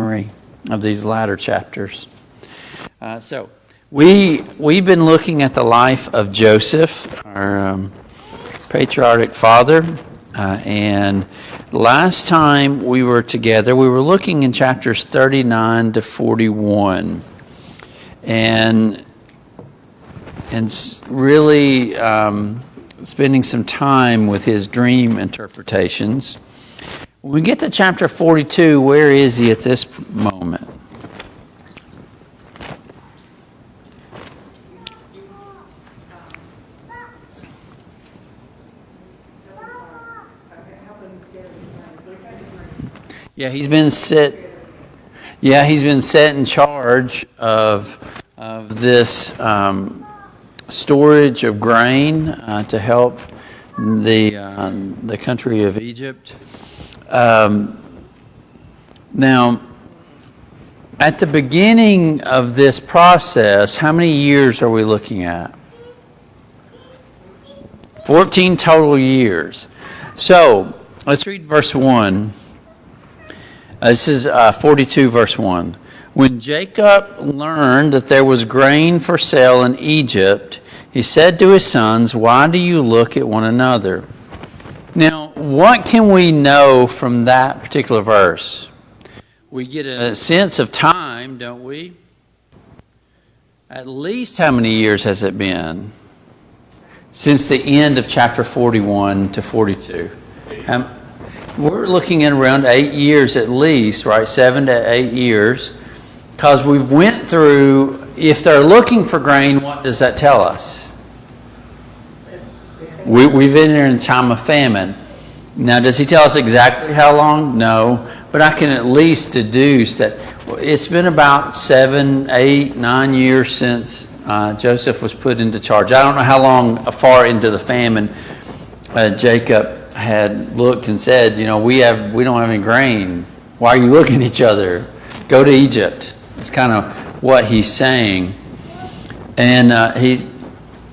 summary of these latter chapters. So we've been looking at the life of Joseph, our patriarchic father, and last time we were together, we were looking in chapters 39 to 41, and really spending some time with his dream interpretations. When we get to chapter 42, where is he at this moment? Yeah, he's been set in charge of this storage of grain to help the country of Egypt. Now, at the beginning of this process, how many years are we looking at? 14 total years. So, let's read verse 1. This is 42, verse 1. When Jacob learned that there was grain for sale in Egypt, he said to his sons, "Why do you look at one another?" Now, what can we know from that particular verse? We get a sense of time, don't we? At least how many years has it been since the end of chapter 41 to 42? We're looking at around 8 years at least, right? 7 to 8 years. Because we went through, if they're looking for grain, what does that tell us? We've been in a time of famine. Now, does he tell us exactly how long? No. But I can at least deduce that it's been about 7, 8, 9 years since Joseph was put into charge. I don't know how far into the famine Jacob had looked and said, we don't have any grain. Why are you looking at each other? Go to Egypt. It's kind of what he's saying. And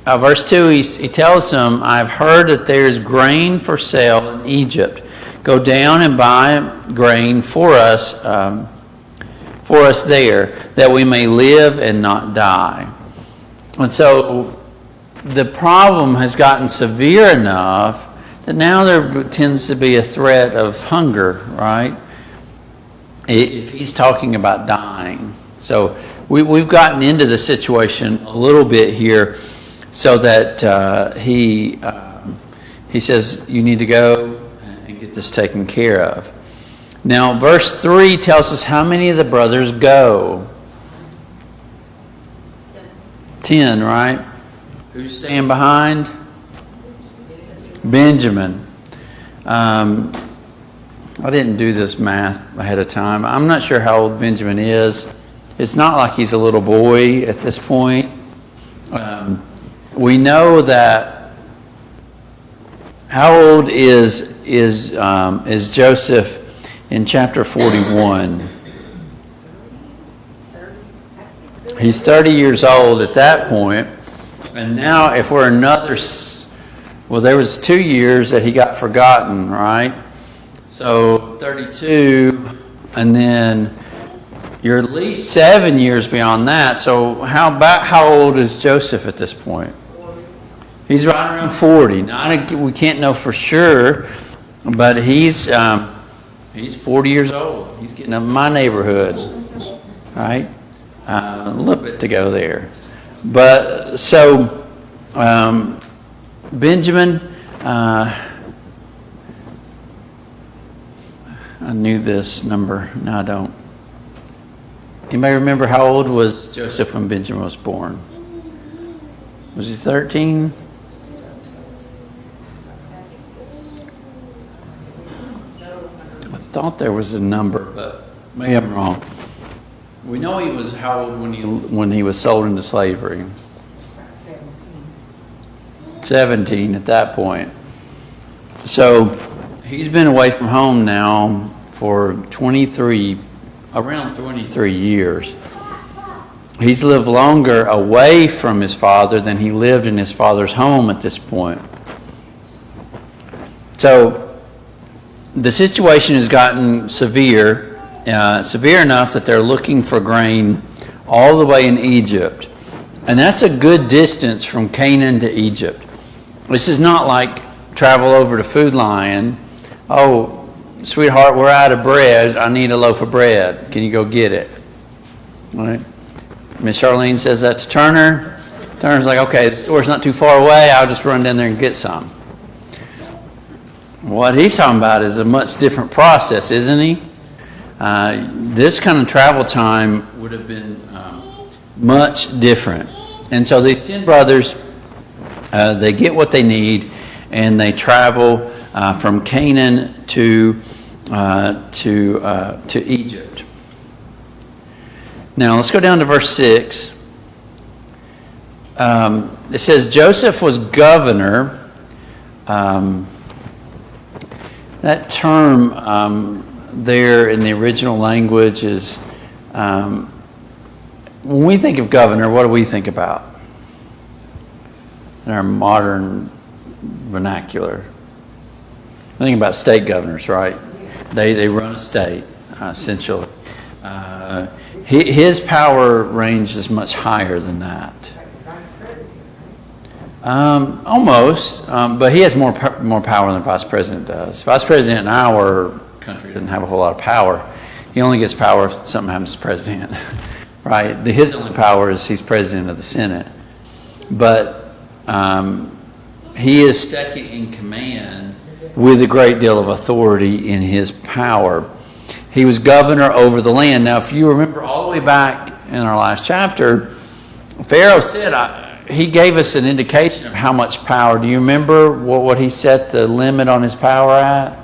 verse 2, he tells them, "I've heard that there is grain for sale in Egypt. Go down and buy grain for us there, that we may live and not die." And so the problem has gotten severe enough that now there tends to be a threat of hunger, right? If he's talking about dying. So we've gotten into the situation a little bit here, so that he says, you need to go and get this taken care of. Now, verse 3 tells us how many of the brothers go. 10, right? Who's staying behind? Benjamin. I didn't do this math ahead of time. I'm not sure how old Benjamin is. It's not like he's a little boy at this point. We know that. How old is Joseph in chapter 41? He's 30 years old at that point. And now if we're there was 2 years that he got forgotten, right? So 32, and then you're at least 7 years beyond that. So how old is Joseph at this point? He's right around 40. Now, we can't know for sure, but he's 40 years old. He's getting up in my neighborhood, right? A little bit to go there. But so Benjamin, I knew this number. No, I don't. Anybody remember how old was Joseph when Benjamin was born? Was he 13? I thought there was a number, but maybe I'm wrong. We know he was how old when he was sold into slavery? 17 at that point. So he's been away from home now for around 23 years. He's lived longer away from his father than he lived in his father's home at this point. So the situation has gotten severe. severe enough that they're looking for grain all the way in Egypt. And that's a good distance from Canaan to Egypt. This is not like travel over to Food Lion. Oh, sweetheart, we're out of bread. I need a loaf of bread. Can you go get it? All right. Miss Charlene says that to Turner. Turner's like, okay, the store's not too far away. I'll just run down there and get some. What he's talking about is a much different process, isn't he? This kind of travel time would have been much different. And so these 10 brothers, they get what they need, and they travel from Canaan to Egypt. Now let's go down to verse 6. It says Joseph was governor. That term there in the original language is, when we think of governor, what do we think about in our modern vernacular? We think about state governors, right? They run a state, essentially. His power range is much higher than that. Almost, but he has more power than vice president does. Vice president in our country doesn't have a whole lot of power. He only gets power if something happens to president, right? His only power is he's president of the Senate. But he is second in command with a great deal of authority in his power. He was governor over the land. Now, if you remember all the way back in our last chapter, Pharaoh said, he gave us an indication of how much power. Do you remember what he set the limit on his power at?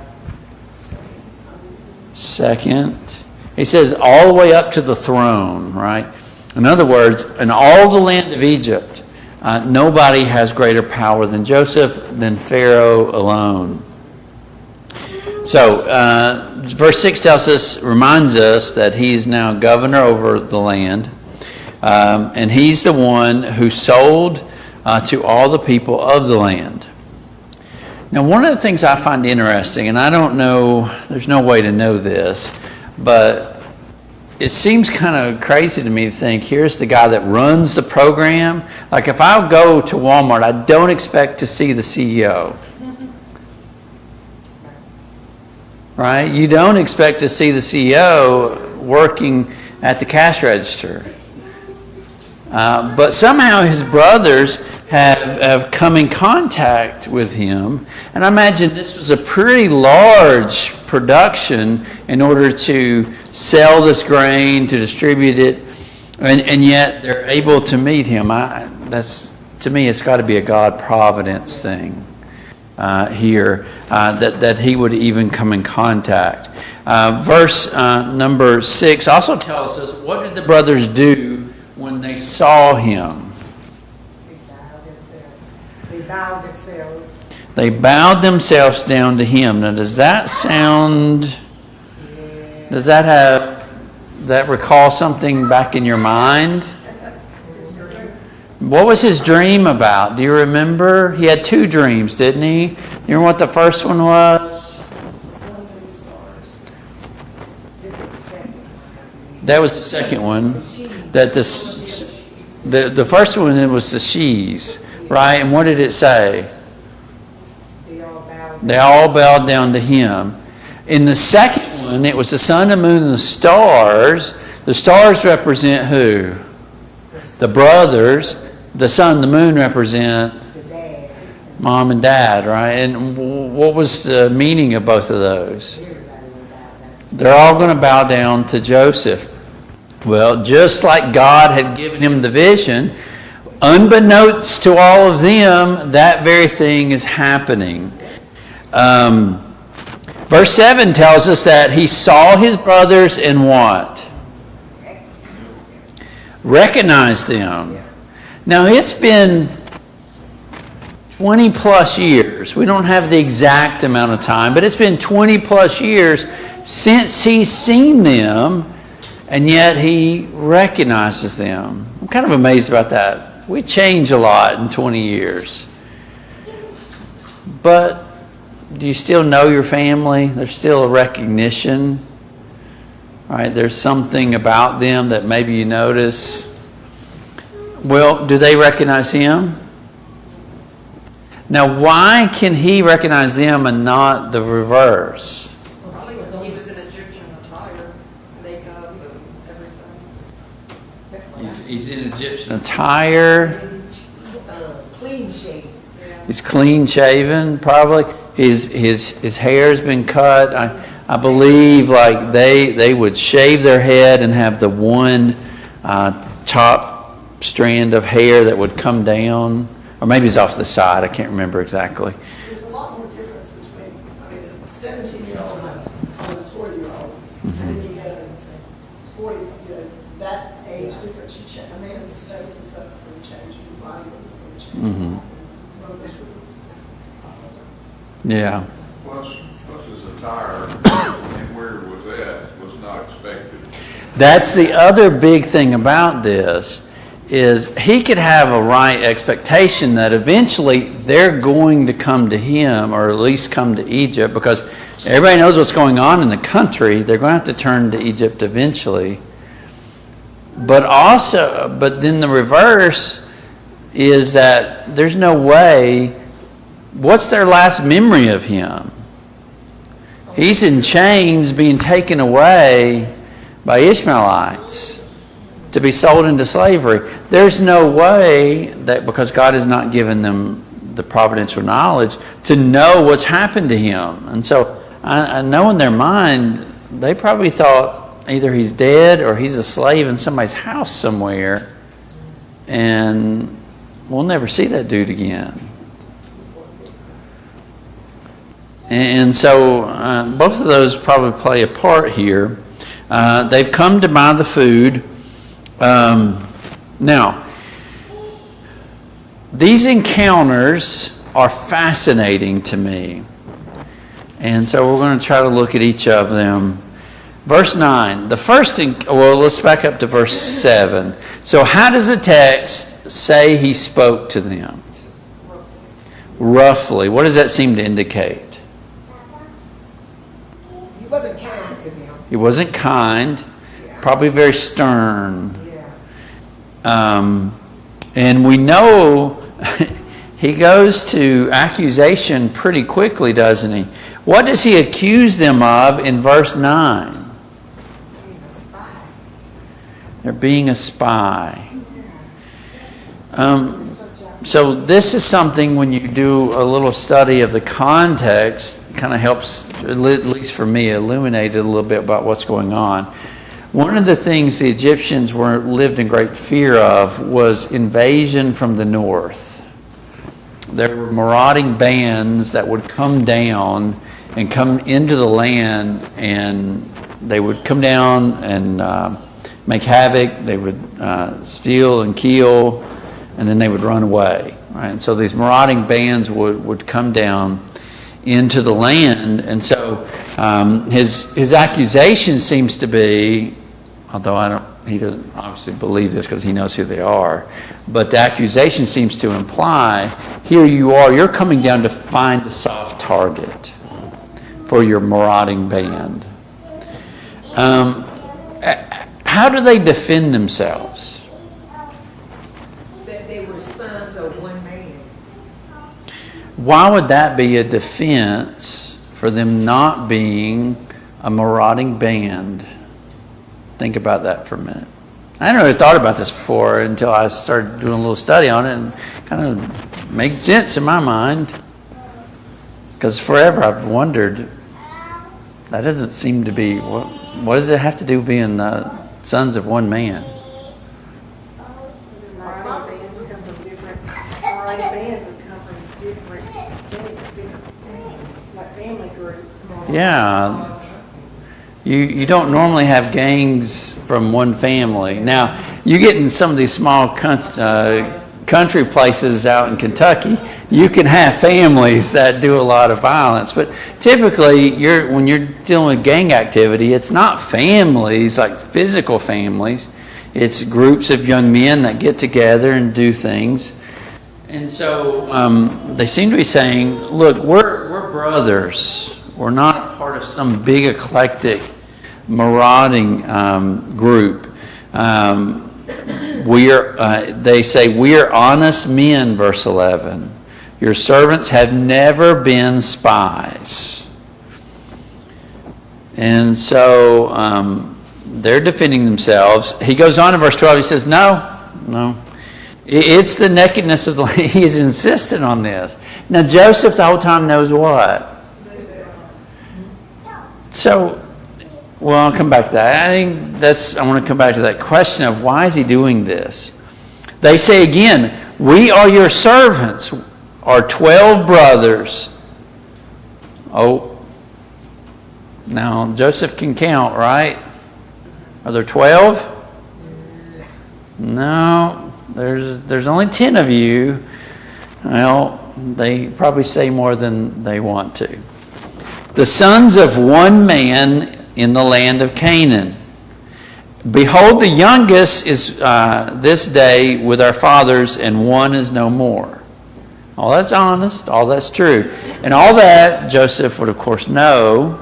Second. He says all the way up to the throne, right? In other words, in all the land of Egypt, nobody has greater power than Joseph, than Pharaoh alone. So, verse 6 reminds us that he's now governor over the land. And he's the one who sold to all the people of the land. Now, one of the things I find interesting, and I don't know, there's no way to know this, but it seems kind of crazy to me to think, here's the guy that runs the program. Like if I go to Walmart, I don't expect to see the CEO. Right? You don't expect to see the CEO working at the cash register. But somehow his brothers have come in contact with him. And I imagine this was a pretty large production in order to sell this grain, to distribute it. And yet they're able to meet him. To me, it's got to be a God providence thing here, that he would even come in contact. Verse number 6 also tells us, what did the brothers do when they saw him? They bowed themselves down to him. Now, does that recall something back in your mind? What was his dream about? Do you remember? He had 2 dreams, didn't he? You remember what the first one was? That was the second one. That the first one, it was the sheaves, right? And what did it say? They all bowed down to him. In the second one, it was the sun, the moon, and the stars. The stars represent who? The brothers. The sun, the moon represent mom and dad, right? And what was the meaning of both of those? They're all going to bow down to Joseph. Well, just like God had given him the vision, unbeknownst to all of them, that very thing is happening. Verse 7 tells us that he saw his brothers and what? Recognized them. Now, it's been 20 plus years. We don't have the exact amount of time, but it's been 20 plus years since he's seen them, and yet he recognizes them. I'm kind of amazed about that. We change a lot in 20 years. But do you still know your family? There's still a recognition. right? There's something about them that maybe you notice. Well, do they recognize him? Now, why can he recognize them and not the reverse? Probably because he was in Egyptian attire, makeup and everything. He's in Egyptian attire. Clean shaven. He's clean shaven, probably. His hair's been cut. I believe like they would shave their head and have the one top strand of hair that would come down, or maybe it's off the side. I can't remember exactly. There's a lot more difference between, I mean, a 17-year-old and a 40-year-old. And then you get a 40, that age difference, you check. I mean, his face and stuff is going to change. His body is going to change. Mm-hmm. Yeah. Plus his attire and where it was at was not expected. That's the other big thing about this, is he could have a right expectation that eventually they're going to come to him, or at least come to Egypt, because everybody knows what's going on in the country. They're going to have to turn to Egypt eventually. But then the reverse is that there's no way. What's their last memory of him? He's in chains being taken away by Ishmaelites to be sold into slavery. There's no way that, because God has not given them the providential knowledge, to know what's happened to him. And so I know in their mind, they probably thought either he's dead or he's a slave in somebody's house somewhere, and we'll never see that dude again. And so both of those probably play a part here. They've come to buy the food. Now, these encounters are fascinating to me. And so we're going to try to look at each of them. Verse 9. Let's back up to verse 7. So how does the text say he spoke to them? Roughly. What does that seem to indicate? He wasn't kind to them. He wasn't kind, probably very stern. Yeah. And we know he goes to accusation pretty quickly, doesn't he? What does he accuse them of in verse 9? Being a spy. They're being a spy. So this is something, when you do a little study of the context, kind of helps, at least for me, illuminate it a little bit about what's going on. One of the things the Egyptians lived in great fear of was invasion from the north. There were marauding bands that would come down and come into the land, and they would come down and make havoc. They would steal and kill, and then they would run away. Right? And so these marauding bands would come down into the land. And so his accusation seems to be, although he doesn't obviously believe this because he knows who they are, but the accusation seems to imply, here you are, you're coming down to find a soft target for your marauding band. How do they defend themselves? That they were sons of one man. Why would that be a defense for them not being a marauding band? Think about that for a minute. I hadn't really thought about this before until I started doing a little study on it, and kind of made sense in my mind. Because forever I've wondered, that doesn't seem to be, what does it have to do with being the sons of one man? Variety bands come from different things, like family groups. Yeah. You don't normally have gangs from one family. Now, you get in some of these small country places out in Kentucky, you can have families that do a lot of violence. But typically, when you're dealing with gang activity, it's not families, like physical families. It's groups of young men that get together and do things. And so they seem to be saying, look, we're brothers. We're not part of some big eclectic marauding group. They say, we are honest men, verse 11. Your servants have never been spies. And so they're defending themselves. He goes on in verse 12, he says, no. It's the nakedness of the land. He is insistent on this. Now Joseph the whole time knows what? So, well, I'll come back to that. I want to come back to that question of why is he doing this? They say again, we are your servants, our 12 brothers. Oh, now Joseph can count, right? Are there 12? No, there's only 10 of you. Well, they probably say more than they want to. The sons of one man in the land of Canaan. Behold, the youngest is this day with our fathers, and one is no more. All that's honest, all that's true. And all that Joseph would, of course, know.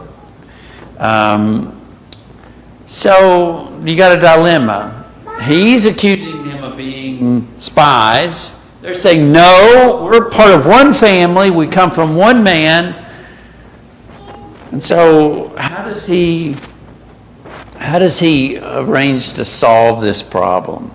So you got a dilemma. He's accusing them of being spies. They're saying, no, we're part of one family. We come from one man. And so how does he arrange to solve this problem?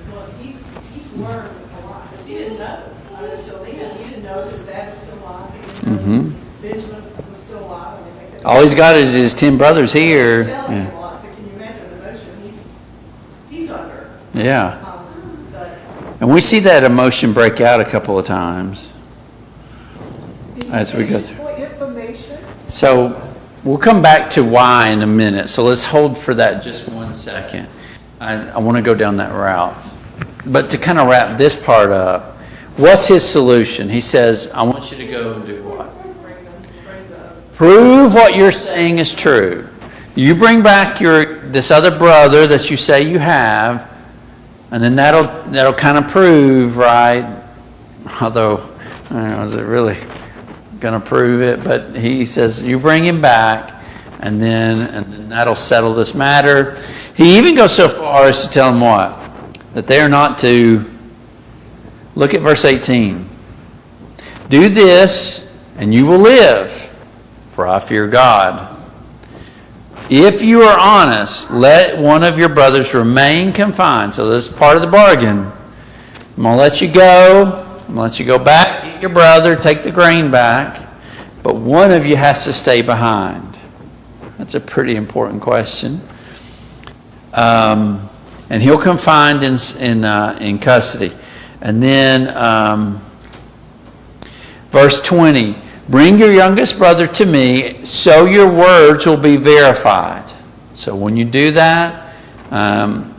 Well, he's learned a lot, because he didn't know until then. He didn't know his dad was still alive. He didn't know Benjamin was still alive. I mean, they couldn't- All he's got is his 10 brothers here. Telling Yeah. him a lot, so can you imagine the emotion he's under? Yeah. But And we see that emotion break out a couple of times as we go through. For information. So we'll come back to why in a minute. So let's hold for that just 1 second. I want to go down that route. But to kind of wrap this part up, what's his solution? He says, I want you to go and do what? Prove what you're saying is true. You bring back this other brother that you say you have, and then that'll kind of prove, right? Although, I don't know, is it really going to prove it? But he says, you bring him back, and then that'll settle this matter. He even goes so far as to tell them what? That they are not to, look at verse 18. Do this, and you will live, for I fear God. If you are honest, let one of your brothers remain confined. So this is part of the bargain. I'm going to let you go. I'm going to let you go back, get your brother, take the grain back. But one of you has to stay behind. That's a pretty important question. And he'll confined in custody. And then verse 20. Bring your youngest brother to me, so your words will be verified. So when you do that, that'll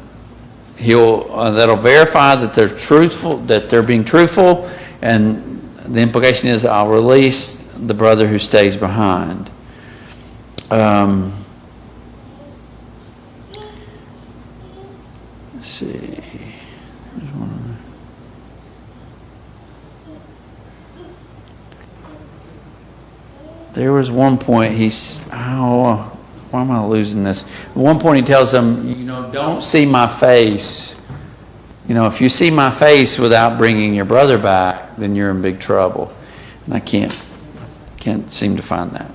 verify that they're truthful, that they're being truthful, and the implication is I'll release the brother who stays behind. Let's see. There was one point why am I losing this? At one point he tells them, don't see my face. If you see my face without bringing your brother back, then you're in big trouble. And I can't seem to find that.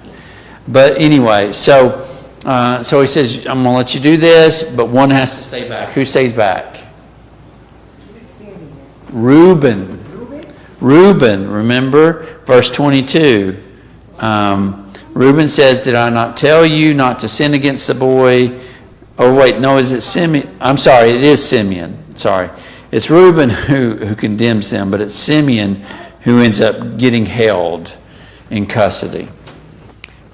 But anyway, so he says, I'm going to let you do this, but one has to stay back. Who stays back? Reuben, remember? Verse 22. Reuben says, did I not tell you not to sin against the boy? Oh, wait, no, is it Simeon? I'm sorry, it is Simeon. Sorry. It's Reuben who condemns them, but it's Simeon who ends up getting held in custody.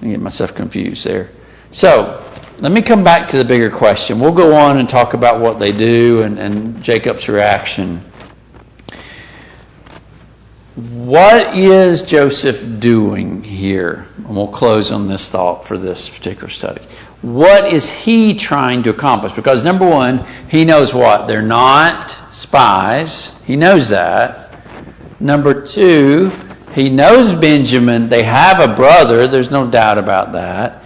I get myself confused there. So, let me come back to the bigger question. We'll go on and talk about what they do and Jacob's reaction. What is Joseph doing here? And we'll close on this thought for this particular study. What is he trying to accomplish? Because number one, he knows what? They're not spies. He knows that. Number two, He knows Benjamin. They have a brother. There's no doubt about that.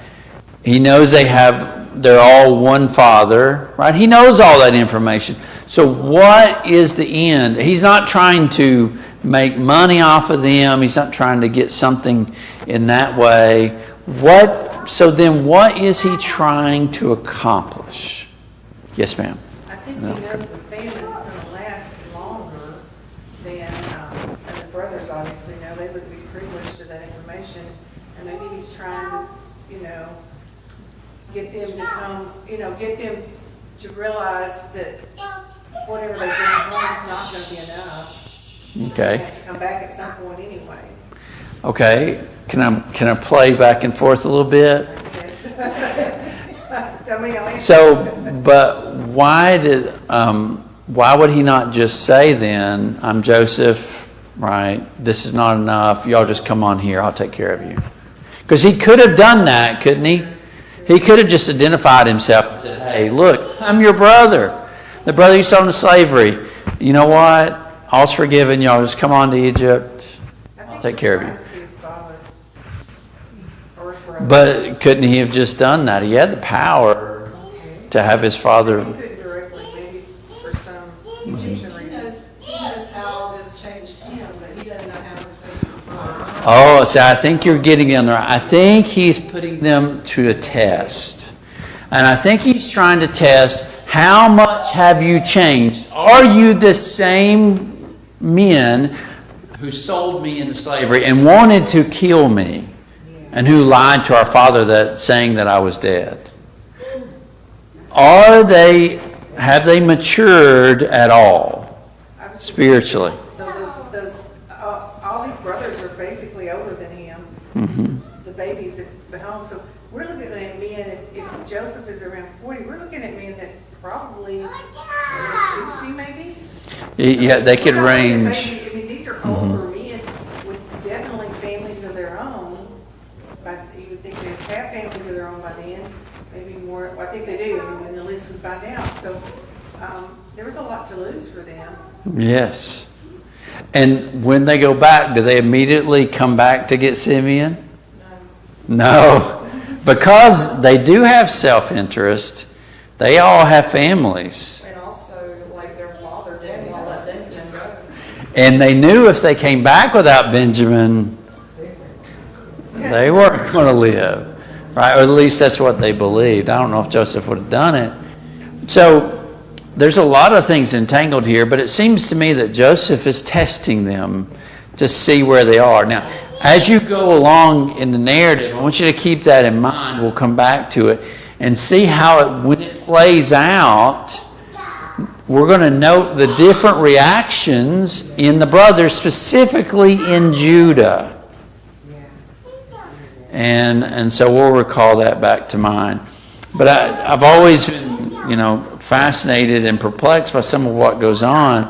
He knows they're all one father, right? He knows all that information. So what is the end? He's not trying to make money off of them. He's not trying to get something in that way. So then what is he trying to accomplish? Yes, ma'am. I think he No. knows the family's gonna last longer than, and the brothers obviously know, they would be privileged to that information. And maybe he's trying to, get them to come, get them to realize that whatever they bring home is not gonna be enough. Okay. They have to come back at some point anyway. Okay. Can I play back and forth a little bit? Yes. I mean, I'll answer. So, but why would he not just say then, I'm Joseph, right? This is not enough. Y'all just come on here. I'll take care of you. Because he could have done that, couldn't he? He could have just identified himself and said, hey, look, I'm your brother. The brother you sold into slavery. You know what? All's forgiven. Y'all just come on to Egypt. I'll take care of you. But couldn't he have just done that? He had the power to have his father. He couldn't directly, maybe for some Egyptian He reason. knows how all this changed him, but he doesn't know how to affect his brother. Oh, see, I think you're getting in there. I think he's putting them to a test. And I think he's trying to test, how much have you changed? Are you the same men who sold me into slavery and wanted to kill me? And who lied to our father saying that I was dead? Have they matured at all I was just- spiritually? So all these brothers are basically older than him. Mm-hmm. The babies at home. So we're looking at men, if Joseph is around 40, we're looking at men that's probably 60 maybe. Yeah, they could We're not looking at range. babies- I mean, these are older men with definitely families of their own. But you would think they'd have families of their own by then, maybe more. Well, I think they do. I mean, when the list would find out. So there was a lot to lose for them. Yes. And when they go back, do they immediately come back to get Simeon? No. Because they do have self-interest. They all have families. And also, like their father didn't want to let Benjamin go. And they knew if they came back without Benjamin, they weren't going to live, right? Or at least that's what they believed. I don't know if Joseph would have done it. So there's a lot of things entangled here, but it seems to me that Joseph is testing them to see where they are. Now, as you go along in the narrative, I want you to keep that in mind. We'll come back to it and see how when it plays out, we're going to note the different reactions in the brothers, specifically in Judah. And so we'll recall that back to mind. But I've always been, fascinated and perplexed by some of what goes on,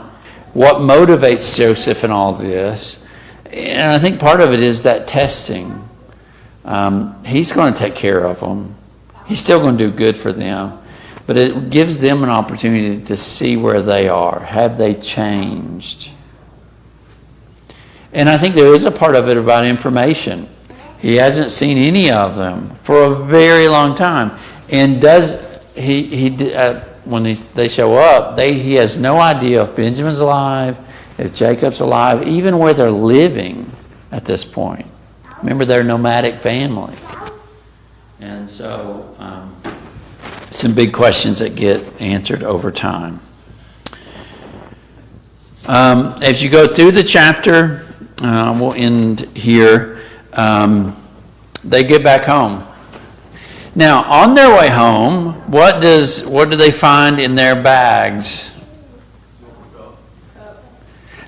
what motivates Joseph in all this. And I think part of it is that testing. He's going to take care of them. He's still going to do good for them. But it gives them an opportunity to see where they are. Have they changed? And I think there is a part of it about information. He hasn't seen any of them for a very long time, and when they show up, he has no idea if Benjamin's alive, if Jacob's alive, even where they're living at this point. Remember, they're a nomadic family, and so some big questions that get answered over time. As you go through the chapter, we'll end here. They get back home. Now, on their way home, what do they find in their bags?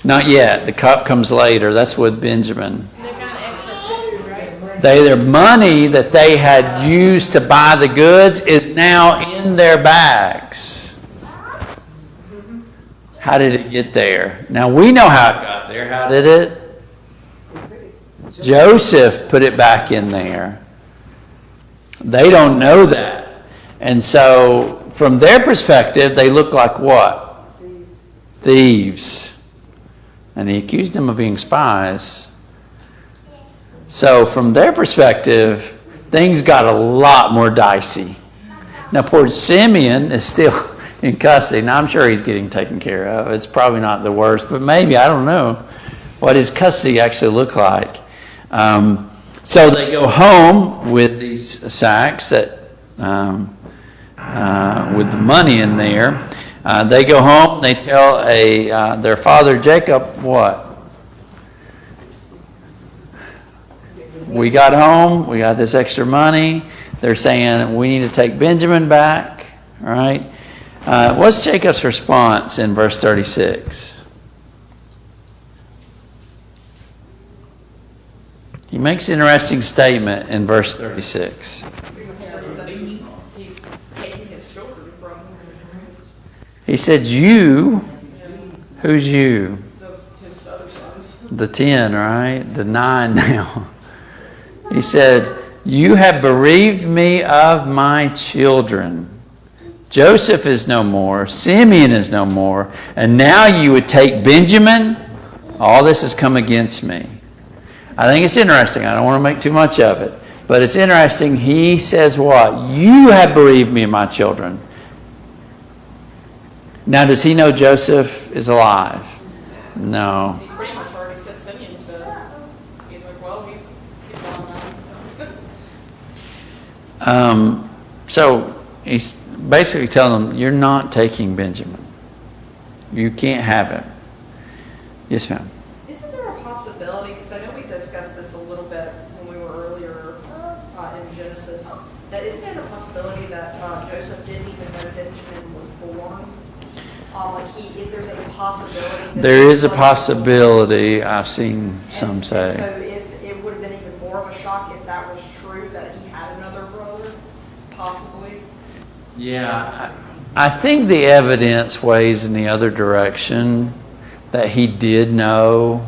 Not yet. The cup comes later. That's with Benjamin. They found extra food, right? Their money that they had used to buy the goods is now in their bags. How did it get there? Now, we know how it got there. How did it? Joseph put it back in there. They don't know that. And so, from their perspective, they look like what? Thieves. And he accused them of being spies. So from their perspective, things got a lot more dicey. Now poor Simeon is still in custody. Now I'm sure he's getting taken care of. It's probably not the worst, but maybe, I don't know what his custody actually looked like. So they go home with these sacks that with the money in there. They go home. They tell their father Jacob what? We got home. We got this extra money. They're saying we need to take Benjamin back. All right. What's Jacob's response in verse 36? He makes an interesting statement in verse 36. Says that he's taking his children from He said, you, who's you? his other sons. The 10, right? The 9 now. He said, you have bereaved me of my children. Joseph is no more. Simeon is no more. And now you would take Benjamin? All this has come against me. I think it's interesting. I don't want to make too much of it. But it's interesting. He says what? You have bereaved me of my children. Now, does he know Joseph is alive? No. He's pretty much already said Simeon's dead. He's like, well, he's gone now. So he's basically telling them, you're not taking Benjamin. You can't have him. Yes, ma'am. Isn't there a possibility, because I know we discussed this a little bit when we were earlier in Genesis, that isn't there a possibility that Joseph didn't even know Benjamin was born? If there's a possibility. That There is a possibility, I've seen some And say. so if it would have been even more of a shock if that was true, that he had another brother, possibly. Yeah, I think the evidence weighs in the other direction, that he did know.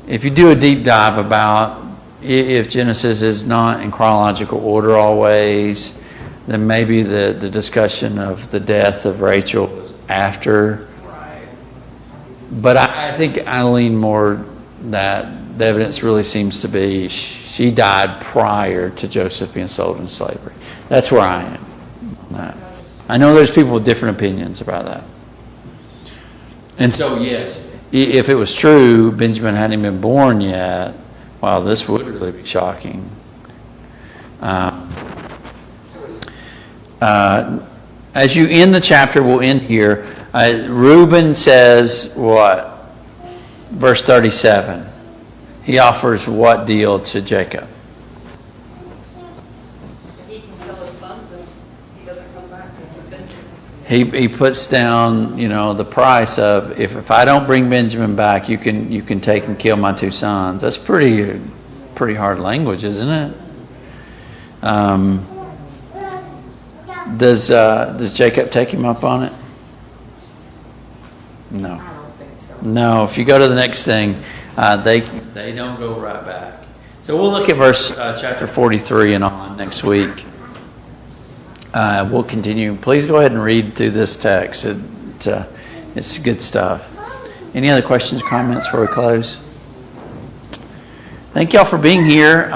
If you do a deep dive about if Genesis is not in chronological order always, then maybe the discussion of the death of Rachel was after. Right. But I think I lean more that the evidence really seems to be she died prior to Joseph being sold into slavery. That's where I am on that. I know there's people with different opinions about that. And so, yes, if it was true, Benjamin hadn't been born yet, wow, this would really be shocking. As you end the chapter, we'll end here. Reuben says what? Verse 37. He offers what deal to Jacob? He can kill his sons if he doesn't come back with Benjamin. He puts down, the price of if I don't bring Benjamin back, you can take and kill my 2 sons. That's pretty hard language, isn't it? Does Jacob take him up on it? No. I don't think so. No. If you go to the next thing, they don't go right back. So we'll look at chapter 43 and on next week. We'll continue. Please go ahead and read through this text. It's good stuff. Any other questions, comments before we close? Thank y'all for being here.